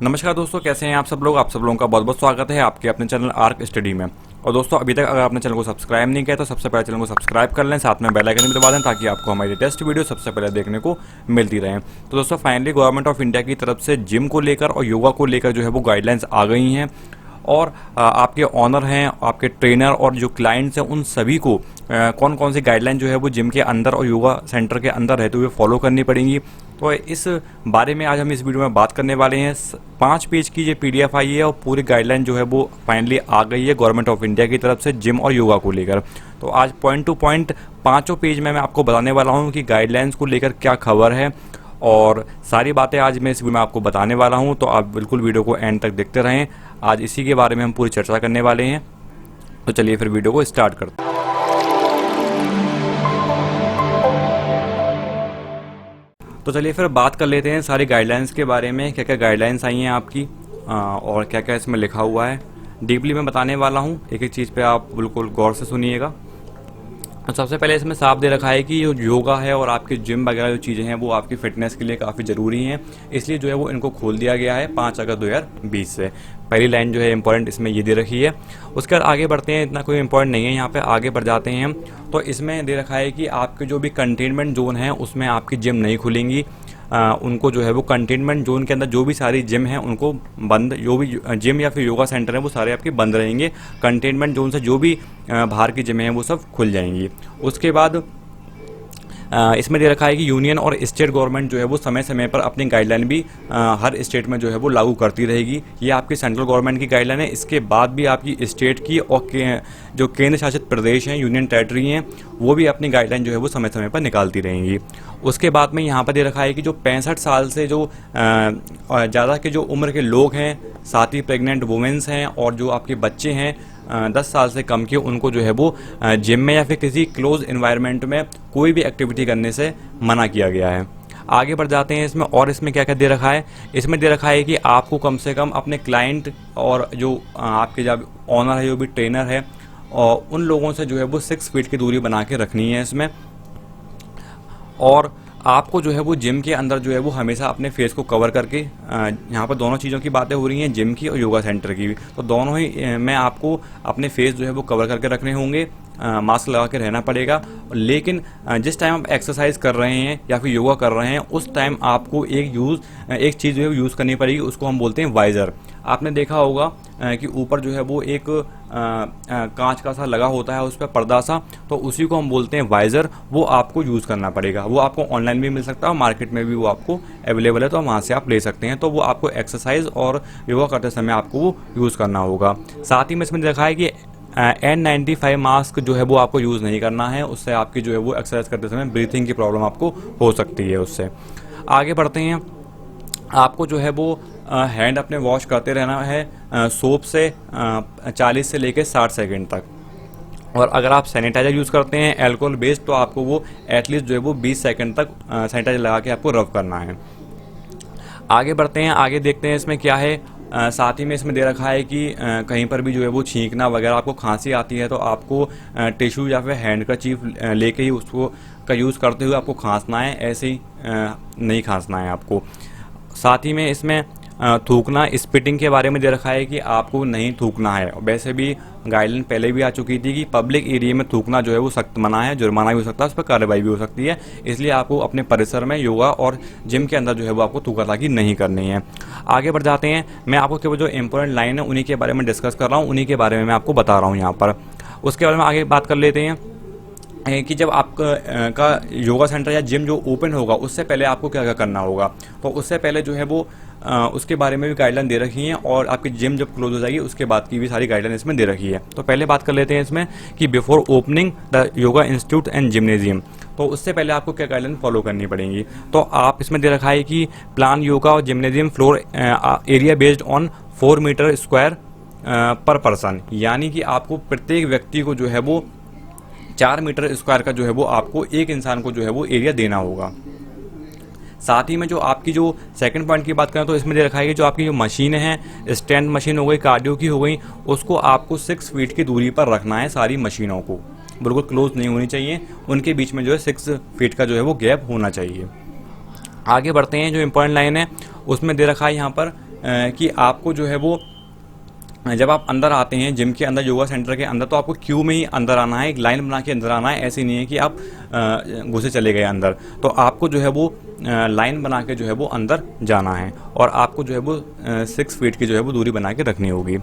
नमस्कार दोस्तों, कैसे हैं आप सब लोग। आप सब लोगों का बहुत बहुत स्वागत है आपके अपने चैनल आर्क स्टडी में। और दोस्तों, अभी तक अगर आपने चैनल को सब्सक्राइब नहीं किया तो सबसे पहले चैनल को सब्सक्राइब कर लें, साथ में बेल आइकन भी दबा दें ताकि आपको हमारी लेटेस्ट वीडियो सबसे पहले देखने को मिलती रहे। तो दोस्तों, फाइनली गवर्नमेंट ऑफ इंडिया की तरफ से जिम को लेकर और योगा को लेकर जो है वो गाइडलाइंस आ गई हैं। और आपके ऑनर हैं, आपके ट्रेनर और जो क्लाइंट्स हैं, उन सभी को कौन कौन सी गाइडलाइन जो है वो जिम के अंदर और योगा सेंटर के अंदर रहते हुए फॉलो करनी पड़ेंगी। तो इस बारे में आज हम इस वीडियो में बात करने वाले हैं। 5 पेज की ये PDF आई है और पूरी गाइडलाइन जो है वो फाइनली आ गई है गवर्नमेंट ऑफ इंडिया की तरफ से जिम और योगा को लेकर। तो आज पॉइंट टू पॉइंट 5 पेज में मैं आपको बताने वाला हूँ कि गाइडलाइंस को लेकर क्या खबर है, और सारी बातें आज मैं इस वीडियो में आपको बताने वाला हूं। तो आप बिल्कुल वीडियो को एंड तक देखते रहें। आज इसी के बारे में हम पूरी चर्चा करने वाले हैं। तो चलिए फिर वीडियो को स्टार्ट करते हैं। तो चलिए फिर बात कर लेते हैं सारी गाइडलाइंस के बारे में, क्या क्या गाइडलाइंस आई हैं आपकी और क्या क्या इसमें लिखा हुआ है। डीपली मैं बताने वाला हूँ, एक एक चीज़ पे आप बिल्कुल गौर से सुनिएगा। तो सबसे पहले इसमें साफ दे रखा है कि जो योगा है और आपके जिम वगैरह जो चीज़ें हैं वो आपकी फिटनेस के लिए काफ़ी ज़रूरी हैं, इसलिए जो है वो इनको खोल दिया गया है 5 अगस्त 2020 से। पहली लाइन जो है इंपॉर्टेंट इसमें ये दे रखी है। उसके बाद आगे बढ़ते हैं, इतना कोई इंपॉर्टेंट नहीं है यहाँ पे, आगे बढ़ जाते हैं हम। तो इसमें दे रखा है कि आपके जो भी कंटेनमेंट जोन है उसमें आपकी जिम नहीं खुलेंगी। उनको जो है वो कंटेनमेंट जोन के अंदर जो भी सारी जिम हैं उनको बंद, जो भी जिम या फिर योगा सेंटर हैं वो सारे आपके बंद रहेंगे। कंटेनमेंट जोन से जो भी बाहर की जिम हैं वो सब खुल जाएंगी। उसके बाद इसमें दे रखा है कि यूनियन और स्टेट गवर्नमेंट जो है वो समय समय पर अपनी गाइडलाइन भी हर स्टेट में जो है वो लागू करती रहेगी। ये आपकी सेंट्रल गवर्नमेंट की गाइडलाइन है। इसके बाद भी आपकी स्टेट की और जो केंद्र शासित प्रदेश हैं, यूनियन टेरिटरी हैं, वो भी अपनी गाइडलाइन जो है वो समय समय पर निकालती रहेंगी। उसके बाद में यहाँ पर दे रखा है कि जो 65 साल से जो ज़्यादा के जो उम्र के लोग हैं, साथ ही प्रेग्नेंट वुमेंस हैं और जो आपके बच्चे हैं 10 साल से कम के, उनको जो है वो जिम में या फिर किसी क्लोज इन्वायरमेंट में कोई भी एक्टिविटी करने से मना किया गया है। आगे बढ़ जाते हैं इसमें, और इसमें क्या क्या दे रखा है। इसमें दे रखा है कि आपको कम से कम अपने क्लाइंट और जो आपके जब ऑनर है, जो भी ट्रेनर है, और उन लोगों से जो है वो 6 फीट की दूरी बना के रखनी है इसमें। और आपको जो है वो जिम के अंदर जो है वो हमेशा अपने फेस को कवर करके, यहाँ पर दोनों चीज़ों की बातें हो रही हैं, जिम की और योगा सेंटर की भी, तो दोनों ही में आपको अपने फेस जो है वो कवर करके रखने होंगे, मास्क लगा के रहना पड़ेगा। लेकिन जिस टाइम आप एक्सरसाइज कर रहे हैं या फिर योगा कर रहे हैं उस टाइम आपको एक चीज़ जो है यूज़ करनी पड़ेगी, उसको हम बोलते हैं वाइज़र। आपने देखा होगा कि ऊपर जो है वो एक कांच का सा लगा होता है, उस पर पर्दा सा, तो उसी को हम बोलते हैं वाइज़र। वो आपको यूज़ करना पड़ेगा। वो आपको ऑनलाइन भी मिल सकता है और मार्केट में भी वो आपको अवेलेबल है, तो वहाँ से आप ले सकते हैं। तो वो आपको एक्सरसाइज और योगा करते समय आपको वो यूज़ करना होगा। साथ ही में इसमें देखा है कि N95 मास्क जो है वो आपको यूज़ नहीं करना है, उससे आपकी जो है वो एक्सरसाइज करते समय ब्रीथिंग की प्रॉब्लम आपको हो सकती है उससे। आगे बढ़ते हैं, आपको जो है वो हैंड अपने वॉश करते रहना है सोप से 40 से लेकर 60 सेकंड तक। और अगर आप सैनिटाइज़र यूज़ करते हैं अल्कोहल बेस्ड, तो आपको वो एटलीस्ट जो है वो 20 सेकंड तक सैनिटाइजर लगा के आपको रब करना है। आगे बढ़ते हैं, आगे देखते हैं इसमें क्या है। साथ ही में इसमें दे रखा है कि कहीं पर भी जो है वो छींकना वगैरह, आपको खांसी आती है तो आपको टिश्यू या फिर हैंडकरचीफ लेके ही उसको का यूज़ करते हुए आपको खांसना है, ऐसे ही नहीं खांसना है आपको। साथ ही में इसमें थूकना, स्पिटिंग के बारे में दे रखा है कि आपको नहीं थूकना है। वैसे भी गाइडलाइन पहले भी आ चुकी थी कि पब्लिक एरिया में थूकना जो है वो सख्त मना है, जुर्माना भी हो सकता है, उस पर कार्रवाई भी हो सकती है। इसलिए आपको अपने परिसर में योगा और जिम के अंदर जो है वो आपको थूकाथाकी नहीं करनी है। आगे बढ़ जाते हैं, मैं आपको केवल जो इंपॉर्टेंट लाइन है उन्हीं के बारे में डिस्कस कर रहा हूँ, उन्हीं के बारे में मैं आपको बता रहा हूँ यहाँ पर। उसके बारे में आगे बात कर लेते हैं कि जब आपका योगा सेंटर या जिम जो ओपन होगा उससे पहले आपको क्या क्या करना होगा। तो उससे पहले जो है वो उसके बारे में भी गाइडलाइन दे रखी हैं, और आपकी जिम जब क्लोज हो जाएगी उसके बाद की भी सारी गाइडलाइन इसमें दे रखी है। तो पहले बात कर लेते हैं इसमें कि before opening the yoga institute and gymnasium, तो उससे पहले आपको क्या गाइडलाइन फॉलो करनी पड़ेंगी। तो आप इसमें दे रखा है कि प्लान योगा और gymnasium floor area based on 4 meter square पर पर्सन, यानी कि आपको प्रत्येक व्यक्ति को जो है वो 4 मीटर स्क्वायर का जो है वो आपको एक इंसान को जो है वो एरिया देना होगा। साथ ही में जो आपकी जो सेकंड पॉइंट की बात करें तो इसमें दे रखा है कि जो आपकी जो मशीनें हैं, स्टैंड मशीन हो गई, कार्डियो की हो गई, उसको आपको 6 फीट की दूरी पर रखना है। सारी मशीनों को बिल्कुल क्लोज नहीं होनी चाहिए, उनके बीच में जो है 6 फीट का जो है वो गैप होना चाहिए। आगे बढ़ते हैं, जो इम्पोर्टेंट लाइन है उसमें दे रखा है यहाँ पर कि आपको जो है वो जब आप अंदर आते हैं जिम के अंदर, योगा सेंटर के अंदर, तो आपको क्यू में ही अंदर आना है, एक लाइन बना के अंदर आना है। ऐसे नहीं है कि आप घुसे चले गए अंदर, तो आपको जो है वो लाइन बना के जो है वो अंदर जाना है, और आपको जो है वो 6 फीट की जो है वो दूरी बना के रखनी होगी।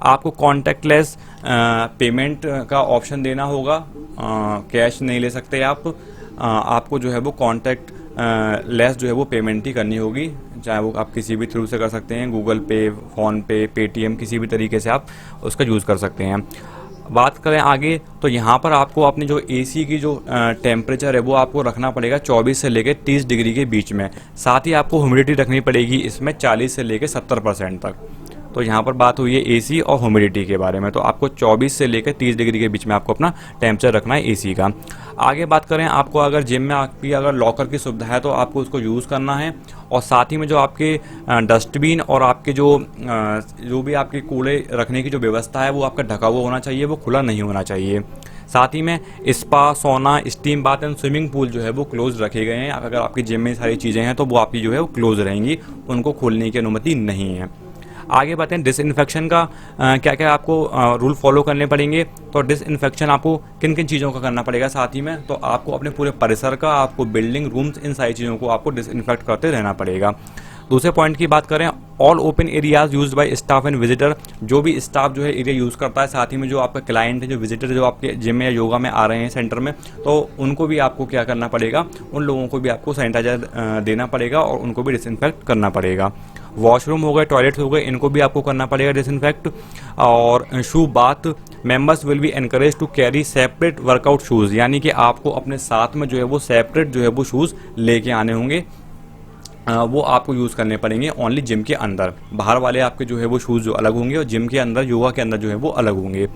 आपको कॉन्टैक्टलेस पेमेंट का ऑप्शन देना होगा, कैश नहीं ले सकते आप। आपको जो है वो कॉन्टैक्ट लेस जो है वो पेमेंट ही करनी होगी, चाहे वो आप किसी भी थ्रू से कर सकते हैं, गूगल पे, फ़ोन पे, पेटीएम, किसी भी तरीके से आप उसका यूज़ कर सकते हैं। बात करें आगे, तो यहाँ पर आपको अपनी जो एसी की जो टेम्परेचर है वो आपको रखना पड़ेगा 24 से लेकर 30 डिग्री के बीच में। साथ ही आपको ह्यूमिडिटी रखनी पड़ेगी इसमें 40 से लेकर 70% तक। तो यहाँ पर बात हुई है एसी और ह्यूमिडिटी के बारे में, तो आपको 24 से लेकर 30 डिग्री के बीच में आपको अपना टेम्परेचर रखना है एसी का। आगे बात करें, आपको अगर जिम में आपकी अगर लॉकर की सुविधा है तो आपको उसको यूज़ करना है, और साथ ही में जो आपके डस्टबिन और आपके जो भी आपके कूड़े रखने की जो व्यवस्था है वो आपका ढका हुआ होना चाहिए, वो खुला नहीं होना चाहिए। साथ ही में स्पा, सोना, steam bath and swimming pool जो है वो क्लोज रखे गए हैं। अगर आपकी जिम में सारी चीज़ें हैं तो वो आपकी जो है वो क्लोज रहेंगी, उनको खोलने की अनुमति नहीं है। आगे बातें डिसइंफेक्शन का, क्या क्या आपको रूल फॉलो करने पड़ेंगे। तो डिसइंफेक्शन आपको किन किन चीज़ों का करना पड़ेगा साथ ही में, तो आपको अपने पूरे परिसर का, आपको बिल्डिंग, रूम्स, इन सारी चीज़ों को आपको डिसइंफेक्ट करते रहना पड़ेगा। दूसरे पॉइंट की बात करें, all open areas used by staff and visitor, जो भी स्टाफ जो है एरिया यूज़ करता है, साथ ही में जो आपका क्लाइंट है, जो विजिटर जो आपके जिम में या योगा में आ रहे हैं सेंटर में, तो उनको भी आपको क्या करना पड़ेगा, उन लोगों को भी आपको सैनिटाइजर देना पड़ेगा और उनको भी डिसइंफेक्ट करना पड़ेगा। वॉशरूम हो गए, टॉयलेट्स हो गए, इनको भी आपको करना पड़ेगा डिसइंफेक्ट। और shoe bath, members will be encourage to carry separate workout shoes, यानी कि आपको अपने साथ में जो है वो सेपरेट जो है वो शूज़ लेके आने होंगे, वो आपको यूज़ करने पड़ेंगे ओनली जिम के अंदर। बाहर वाले आपके जो है वो शूज़ जो अलग होंगे, और जिम के अंदर, योगा के अंदर जो है वो अलग होंगे।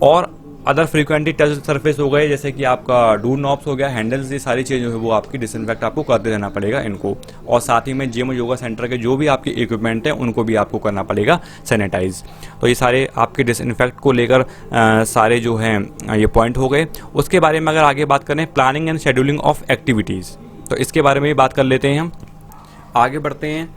और अदर फ्रीक्वेंटली टच सरफेस हो गए, जैसे कि आपका डोर नॉब्स हो गया, हैंडल्स, ये सारी चीज़ें जो है वो आपकी डिसइंफेक्ट आपको करते रहना पड़ेगा इनको। और साथ ही में जिम और योगा सेंटर के जो भी आपके इक्विपमेंट हैं उनको भी आपको करना पड़ेगा सैनिटाइज। तो ये सारे आपके डिसइंफेक्ट को लेकर सारे जो हैं ये पॉइंट हो गए। उसके बारे में अगर आगे बात करें, planning and scheduling of activities, तो इसके बारे में भी बात कर लेते हैं हम। आगे बढ़ते हैं,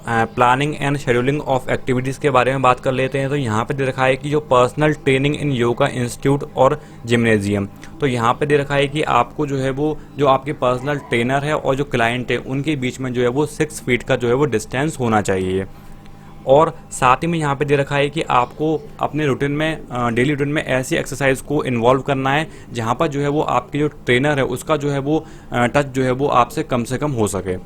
planning and scheduling of activities के बारे में बात कर लेते हैं। तो यहाँ पे दे रखा है कि जो personal training in yoga institute और जिम्नेजियम, तो यहाँ पे दे रखा है कि आपको जो है वो, जो आपके पर्सनल ट्रेनर है और जो क्लाइंट है उनके बीच में जो है वो 6 फीट का जो है वो डिस्टेंस होना चाहिए। और साथ ही में यहाँ पे दे रखा है कि आपको अपने रूटीन में, डेली रूटीन में ऐसी एक्सरसाइज को इन्वॉल्व करना है जहाँ पर जो है वो आपके जो ट्रेनर है उसका जो है वो टच जो है वो आपसे कम से कम हो सके।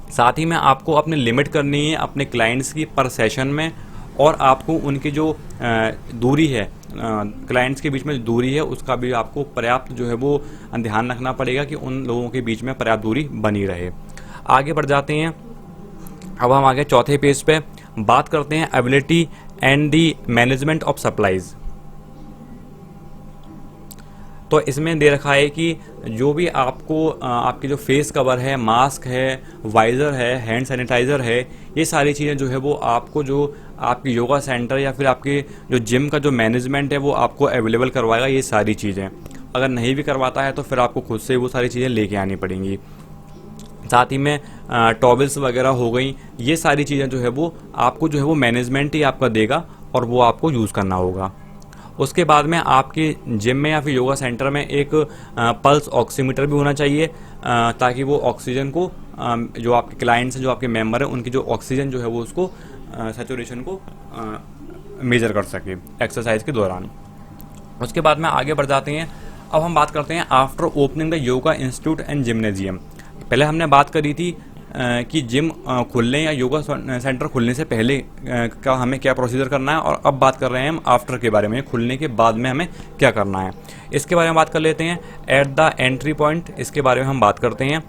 साथ ही में आपको अपनी लिमिट करनी है अपने क्लाइंट्स की पर सेशन में, और आपको उनकी जो दूरी है, क्लाइंट्स के बीच में दूरी है, उसका भी आपको पर्याप्त जो है वो ध्यान रखना पड़ेगा कि उन लोगों के बीच में पर्याप्त दूरी बनी रहे। आगे बढ़ जाते हैं, अब हम आगे चौथे पेज पे बात करते हैं ability and the management of supplies. तो इसमें दे रखा है कि जो भी आपको आपकी जो फेस कवर है, मास्क है, वाइज़र है, हैंड सैनिटाइज़र है, ये सारी चीज़ें जो है वो आपको, जो आपकी योगा सेंटर या फिर आपके जो जिम का जो मैनेजमेंट है वो आपको अवेलेबल करवाएगा ये सारी चीज़ें। अगर नहीं भी करवाता है तो फिर आपको खुद से वो सारी चीज़ें लेके आनी पड़ेंगी। साथ ही में टॉवल्स वगैरह हो गई, ये सारी चीज़ें जो है वो आपको जो है वो मैनेजमेंट ही आपका देगा और वो आपको यूज़ करना होगा। उसके बाद में आपके जिम में या फिर योगा सेंटर में एक पल्स ऑक्सीमीटर भी होना चाहिए, ताकि वो ऑक्सीजन को, जो आपके क्लाइंट्स हैं, जो आपके मेंबर हैं, उनकी जो ऑक्सीजन जो है वो उसको सैचुरेशन को मेजर कर सके एक्सरसाइज के दौरान। उसके बाद में आगे बढ़ जाते हैं, अब हम बात करते हैं after opening the yoga institute and gymnasium. पहले हमने बात करी थी कि जिम खुलने या योगा सेंटर खुलने से पहले का हमें क्या प्रोसीजर करना है, और अब बात कर रहे हैं हम आफ्टर के बारे में, खुलने के बाद में हमें क्या करना है। इसके बारे में बात कर लेते हैं। एट द एंट्री पॉइंट, इसके बारे में हम बात करते हैं।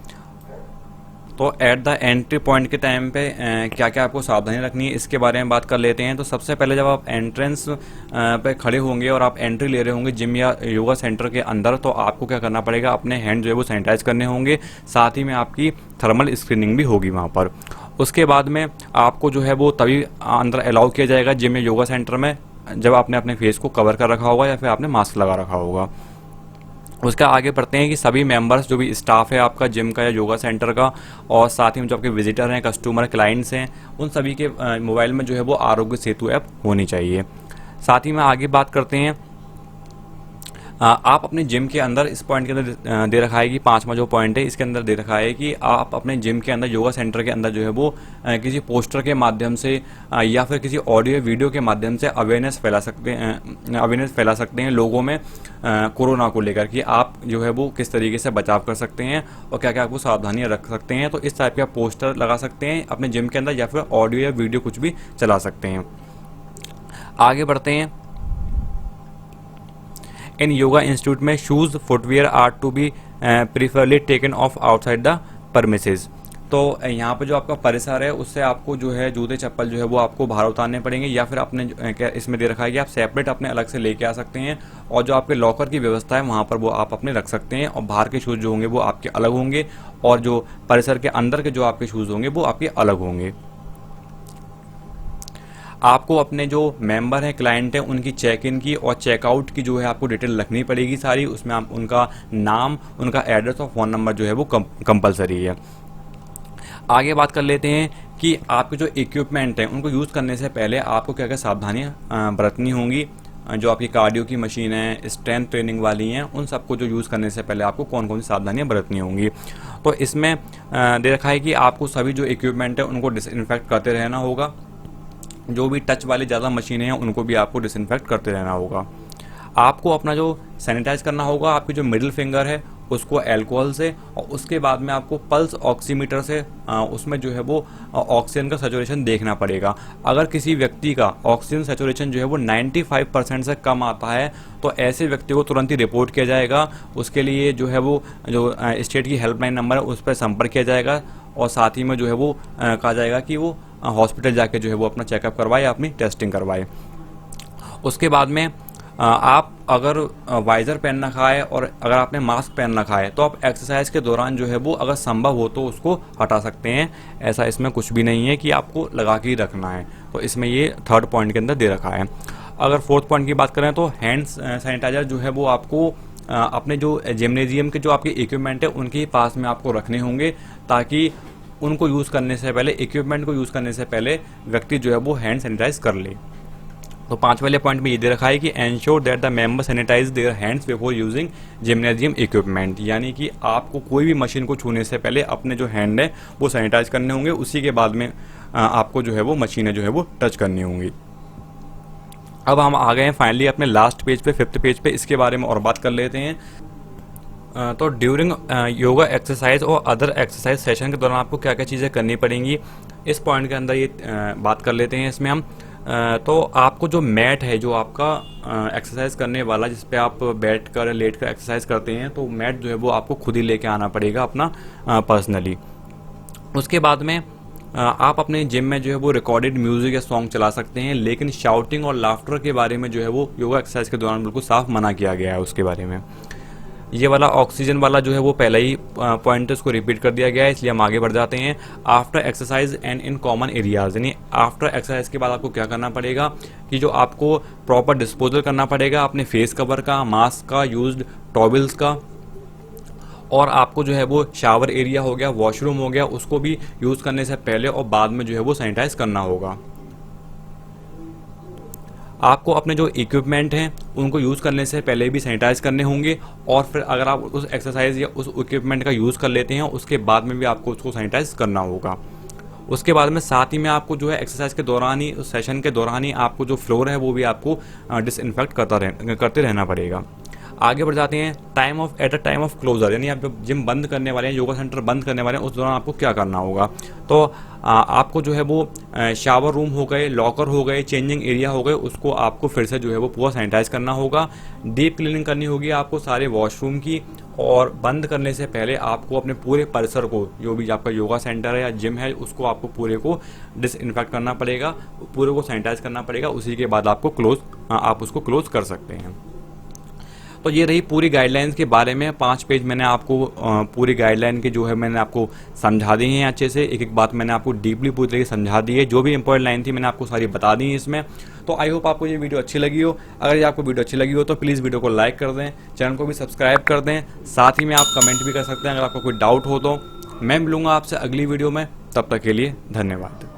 तो एट द एंट्री पॉइंट के टाइम पे क्या क्या आपको सावधानी रखनी है इसके बारे में बात कर लेते हैं। तो सबसे पहले जब आप एंट्रेंस पे खड़े होंगे और आप एंट्री ले रहे होंगे जिम या योगा सेंटर के अंदर, तो आपको क्या करना पड़ेगा, अपने हैंड जो है वो सैनिटाइज करने होंगे, साथ ही में आपकी थर्मल स्क्रीनिंग भी होगी वहाँ पर। उसके बाद में आपको जो है वो तभी अंदर अलाउ किया जाएगा जिम या योगा सेंटर में जब आपने अपने फेस को कवर कर रखा होगा या फिर आपने मास्क लगा रखा होगा। उसका आगे बढ़ते हैं कि सभी मेंबर्स जो भी स्टाफ है आपका जिम का या योगा सेंटर का, और साथ ही में जो आपके विजिटर हैं, कस्टमर, क्लाइंट्स हैं, उन सभी के मोबाइल में जो है वो आरोग्य सेतु ऐप होनी चाहिए। साथ ही में आगे बात करते हैं, आप अपने जिम के अंदर इस पॉइंट के अंदर दे रखा है कि पांचवा जो पॉइंट है इसके अंदर दे रखा है कि आप अपने जिम के अंदर, योगा सेंटर के अंदर जो है वो किसी पोस्टर के माध्यम से या फिर किसी ऑडियो वीडियो के माध्यम से अवेयरनेस फैला सकते हैं लोगों में कोरोना को लेकर, कि आप जो है वो किस तरीके से बचाव कर सकते हैं और क्या क्या आपको सावधानियां रख सकते हैं। तो इस टाइप के आप पोस्टर लगा सकते हैं अपने जिम के अंदर, या फिर ऑडियो या वीडियो कुछ भी चला सकते हैं। आगे बढ़ते हैं, इन योगा इंस्टीट्यूट में shoes footwear are to be preferably taken off outside the premises. तो यहाँ पे जो आपका परिसर है उससे आपको जो है जूते चप्पल जो है वो आपको बाहर उतारने पड़ेंगे, या फिर अपने क्या इसमें दे रखा है कि आप सेपरेट अपने अलग से लेके आ सकते हैं, और जो आपके लॉकर की व्यवस्था है वहाँ पर वो आप अपने रख सकते हैं, और बाहर के शूज़ जो होंगे वो आपके अलग होंगे, और जो परिसर के अंदर के जो आपके शूज़ होंगे वो आपके अलग होंगे। आपको अपने जो मेंबर हैं, क्लाइंट हैं, उनकी चेक इन की और चेकआउट की जो है आपको डिटेल रखनी पड़ेगी सारी। उसमें आप उनका नाम, उनका एड्रेस और फ़ोन नंबर जो है वो कंपलसरी है। आगे बात कर लेते हैं कि आपके जो इक्विपमेंट हैं उनको यूज़ करने से पहले आपको क्या क्या सावधानियाँ बरतनी होंगी। जो आपकी कार्डियो की मशीन है, स्ट्रेंथ ट्रेनिंग वाली हैं, उन सबको जो यूज़ करने से पहले आपको कौन कौन सी सावधानियाँ बरतनी होंगी। तो इसमें दे रखा है कि आपको सभी जो इक्विपमेंट है उनको डिसइंफेक्ट करते रहना होगा। जो भी टच वाली ज़्यादा मशीनें हैं उनको भी आपको डिसइंफेक्ट करते रहना होगा। आपको अपना जो सैनिटाइज करना होगा, आपकी जो मिडिल फिंगर है उसको अल्कोहल से, और उसके बाद में आपको पल्स ऑक्सीमीटर से उसमें जो है वो ऑक्सीजन का सैचुरेशन देखना पड़ेगा। अगर किसी व्यक्ति का ऑक्सीजन सैचुरेशन जो है वो 95% से कम आता है तो ऐसे व्यक्ति को तुरंत ही रिपोर्ट किया जाएगा। उसके लिए जो है वो जो स्टेट की हेल्पलाइन नंबर है उस पर संपर्क किया जाएगा, और साथ ही में जो है वो कहा जाएगा कि वो हॉस्पिटल जाके जो है वो अपना चेकअप करवाए, अपनी टेस्टिंग करवाए। उसके बाद में आप अगर वाइज़र पहन रखा है और अगर आपने मास्क पहन रखा है तो आप एक्सरसाइज के दौरान जो है वो अगर संभव हो तो उसको हटा सकते हैं। ऐसा इसमें कुछ भी नहीं है कि आपको लगा के ही रखना है। तो इसमें ये थर्ड पॉइंट के अंदर दे रखा है। अगर फोर्थ पॉइंट की बात करें तो हैंड सैनिटाइजर जो है वो आपको अपने जो जिम्नेजियम के जो आपके इक्विपमेंट है उनके पास में आपको रखने होंगे, ताकि उनको यूज़ करने से पहले, इक्विपमेंट को यूज़ करने से पहले व्यक्ति जो है वो हैंड सैनिटाइज कर ले। तो पाँच वाले पॉइंट में ये दे रखा है कि ensure that the member sanitize their hands before using gymnasium equipment, यानी कि आपको कोई भी मशीन को छूने से पहले अपने जो हैंड है वो सैनिटाइज करने होंगे, उसी के बाद में आपको जो है वो मशीनें जो है वो टच करनी होंगी। अब हम आ गए हैं फाइनली अपने लास्ट पेज पे, 5th पेज पे, इसके बारे में और बात कर लेते हैं। तो ड्यूरिंग योगा एक्सरसाइज और अदर एक्सरसाइज सेशन के दौरान आपको क्या क्या चीज़ें करनी पड़ेंगी, इस पॉइंट के अंदर ये बात कर लेते हैं। इसमें हम तो आपको जो मैट है, जो आपका एक्सरसाइज करने वाला, जिस पे आप बैठ कर लेट कर एक्सरसाइज करते हैं, तो मैट जो है वो आपको खुद ही लेके आना पड़ेगा अपना पर्सनली। उसके बाद में आप अपने जिम में जो है वो रिकॉर्डेड म्यूजिक या सॉन्ग चला सकते हैं, लेकिन शाउटिंग और लाफ्टर के बारे में जो है वो योगा एक्सरसाइज के दौरान बिल्कुल साफ मना किया गया है उसके बारे में। ये वाला ऑक्सीजन वाला जो है वो पहला ही पॉइंट उसको रिपीट कर दिया गया है, इसलिए हम आगे बढ़ जाते हैं। After exercise and in common areas, यानी आफ्टर एक्सरसाइज के बाद आपको क्या करना पड़ेगा कि जो आपको प्रॉपर डिस्पोजल करना पड़ेगा अपने फेस कवर का, मास्क का, यूज्ड टॉवल्स का, और आपको जो है वो शावर एरिया हो गया, वॉशरूम हो गया, उसको भी यूज़ करने से पहले और बाद में जो है वो सैनिटाइज करना होगा। आपको अपने जो इक्विपमेंट हैं उनको यूज़ करने से पहले भी सैनिटाइज करने होंगे, और फिर अगर आप उस एक्सरसाइज या उस इक्विपमेंट का यूज़ कर लेते हैं उसके बाद में भी आपको उसको सैनिटाइज करना होगा। उसके बाद में साथ ही में आपको जो है एक्सरसाइज के दौरान ही, उस सेशन के दौरान ही आपको जो फ्लोर है वो भी आपको डिसइंफेक्ट करते रहना पड़ेगा। आगे बढ़ जाते हैं। At a time of closure, यानी आप जब जिम बंद करने वाले हैं, योगा सेंटर बंद करने वाले हैं, उस दौरान आपको क्या करना होगा। तो आपको जो है वो शावर रूम हो गए, लॉकर हो गए, चेंजिंग एरिया हो गए, उसको आपको फिर से जो है वो पूरा सैनिटाइज करना होगा। डीप क्लीनिंग करनी होगी आपको सारे वॉशरूम की, और बंद करने से पहले आपको अपने पूरे परिसर को, जो भी आपका योगा सेंटर है या जिम है, उसको आपको पूरे को डिसइंफेक्ट करना पड़ेगा, पूरे को सैनिटाइज करना पड़ेगा। उसी के बाद आप उसको क्लोज कर सकते हैं। तो ये रही पूरी गाइडलाइंस के बारे में 5 पेज मैंने आपको पूरी गाइडलाइन के जो है मैंने आपको समझा दी हैं अच्छे से, एक एक बात मैंने आपको डीपली पूरी तरीके से समझा दी है, जो भी इंपॉर्टेंट लाइन थी मैंने आपको सारी बता दी है इसमें। तो आई होप आपको ये वीडियो अच्छी लगी हो। अगर ये आपको वीडियो अच्छी लगी हो तो प्लीज़ वीडियो को लाइक कर दें, चैनल को भी सब्सक्राइब कर दें, साथ ही में आप कमेंट भी कर सकते हैं अगर आपको कोई डाउट हो तो। मैं मिलूंगा आपसे अगली वीडियो में, तब तक के लिए धन्यवाद।